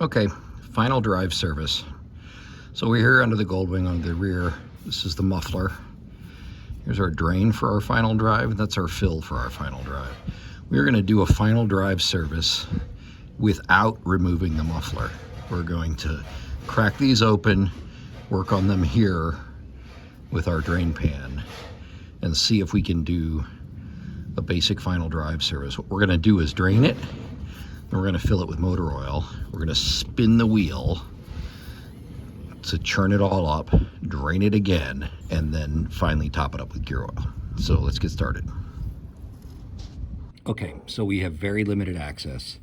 Okay, final drive service. So we're here under the Goldwing on the rear. This is the muffler. Here's our drain for our final drive. That's our fill for our final drive. We're going to do a final drive service without removing the muffler. We're going to crack these open, work on them here with our drain pan, and see if we can do a basic final drive service. What we're going to do is drain it, then we're going to fill it with motor oil. We're going to spin the wheel to churn it all up, drain it again, and then finally top it up with gear oil. So let's get started. Okay, so we have very limited access.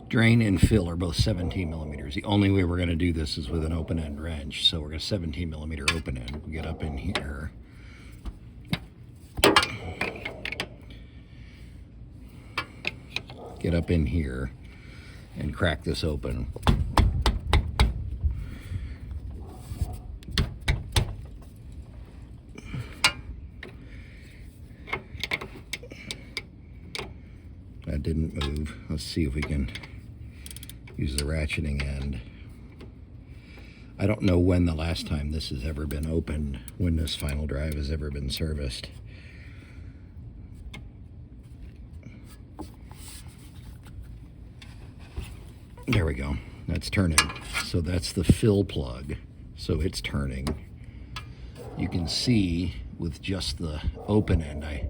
Drain and fill are both 17 millimeters. The only way we're going to do this is with an open end wrench. So we're going to 17 millimeter open end. We get up in here. Get up in here and crack this open. That didn't move. Let's see if we can use the ratcheting end. I don't know when the last time this has ever been opened, when this final drive has ever been serviced. There we go. That's turning. So that's the fill plug. So it's turning. You can see with just the open end, I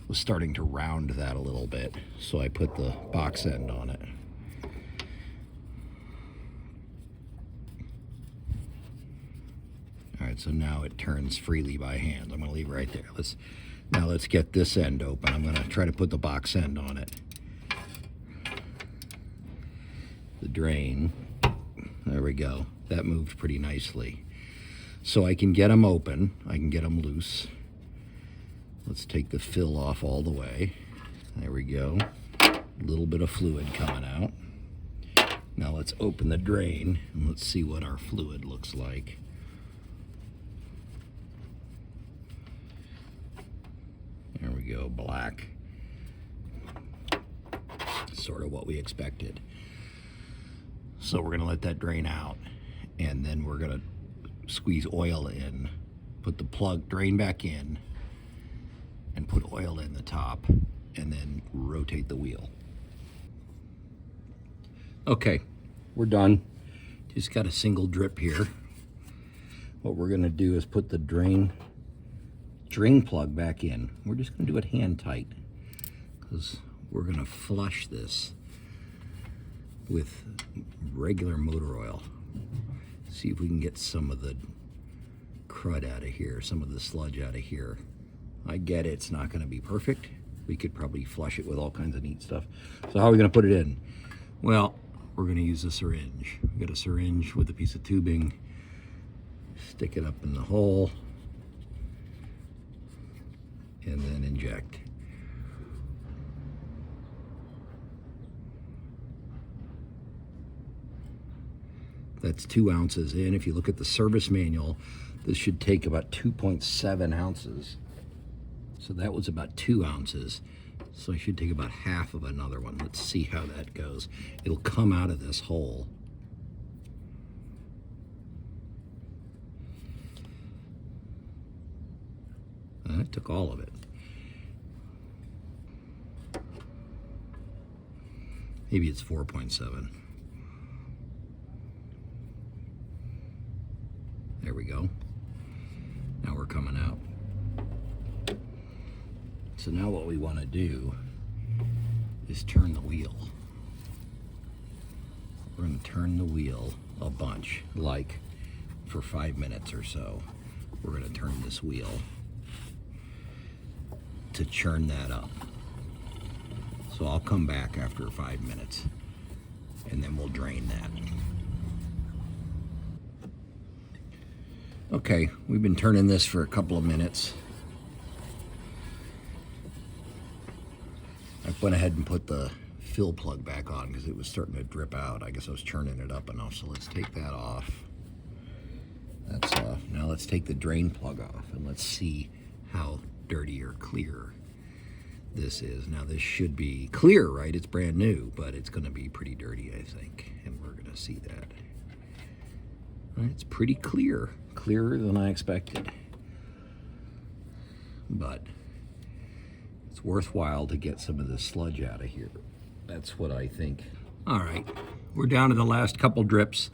was starting to round that a little bit. So I put the box end on it. All right, so now it turns freely by hand. I'm going to leave it right there. Now let's get this end open. I'm going to try to put the box end on it. The drain. There we go. That moved pretty nicely. So I can get them open. I can get them loose. Let's take the fill off all the way. There we go. A little bit of fluid coming out. Now let's open the drain and let's see what our fluid looks like. There we go, black. Sort of what we expected. So we're gonna let that drain out, and then we're gonna squeeze oil in, put the plug, drain back in, and put oil in the top, and then rotate the wheel. Okay, we're done. Just got a single drip here. What we're gonna do is put the drain plug back in. We're just gonna do it hand tight, because we're gonna flush this with regular motor oil. See if we can get some of the crud out of here, some of the sludge out of here. I get it's not going to be perfect. We could probably flush it with all kinds of neat stuff. So how are we going to put it in? Well, we're going to use a syringe. We got a syringe with a piece of tubing. Stick it up in the hole and then inject. That's 2 ounces in. If you look at the service manual, this should take about 2.7 ounces. So that was about 2 ounces. So I should take about half of another one. Let's see how that goes. It'll come out of this hole. That took all of it. Maybe it's 4.7. There we go. Now we're coming out. So now what we want to do is turn the wheel. We're going to turn the wheel a bunch, like for 5 minutes or so. We're going to turn this wheel to churn that up. So I'll come back after 5 minutes and then we'll drain that. Okay, we've been turning this for a couple of minutes. I went ahead and put the fill plug back on because it was starting to drip out. I guess I was churning it up enough, so let's take that off. That's off. Now let's take the drain plug off and let's see how dirty or clear this is. Now this should be clear, right? It's brand new, but it's going to be pretty dirty, I think. And we're going to see that. It's pretty clear, clearer than I expected. But it's worthwhile to get some of this sludge out of here. That's what I think. All right, we're down to the last couple drips.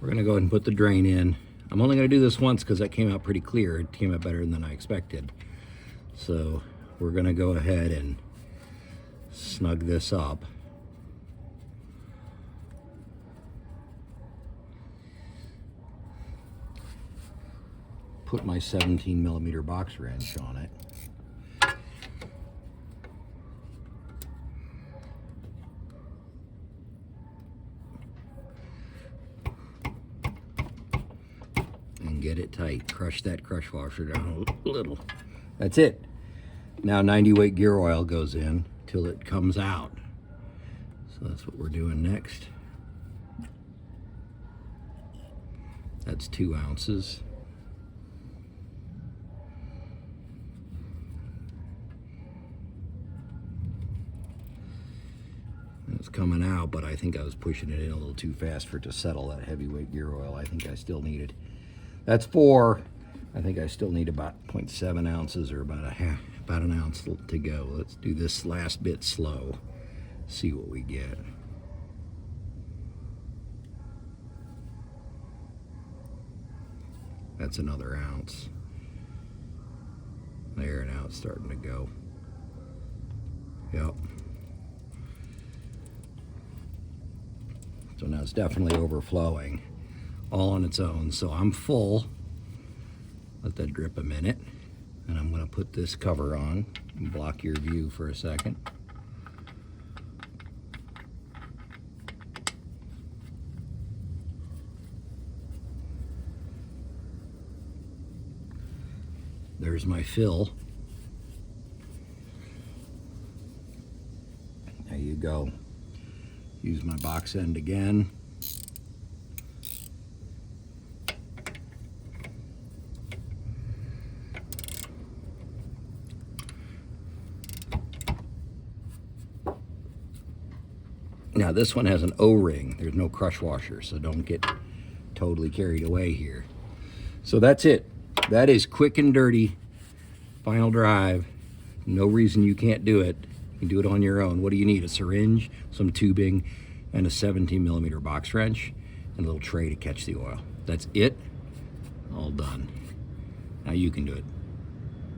We're gonna go ahead and put the drain in. I'm only gonna do this once because that came out pretty clear. It came out better than I expected. So we're gonna go ahead and snug this up. Put my 17mm box wrench on it. And get it tight. Crush that crush washer down a little. That's it. Now 90 weight gear oil goes in till it comes out. So that's what we're doing next. That's 2 ounces. It's coming out, but I think I was pushing it in a little too fast for it to settle, that heavyweight gear oil. I think I still need it. That's 4. I think I still need about 0.7 ounces or about an ounce to go. Let's do this last bit slow. See what we get. That's another ounce. There, now it's starting to go. Yep. So now it's definitely overflowing all on its own. So I'm full. Let that drip a minute. And I'm going to put this cover on and block your view for a second. There's my fill. There you go. Use my box end again. Now this one has an O-ring. There's no crush washer, so don't get totally carried away here. So that's it. That is quick and dirty final drive. No reason you can't do it. You can do it on your own. What do you need? A syringe, some tubing, and a 17mm box wrench, and a little tray to catch the oil. That's it. All done. Now you can do it.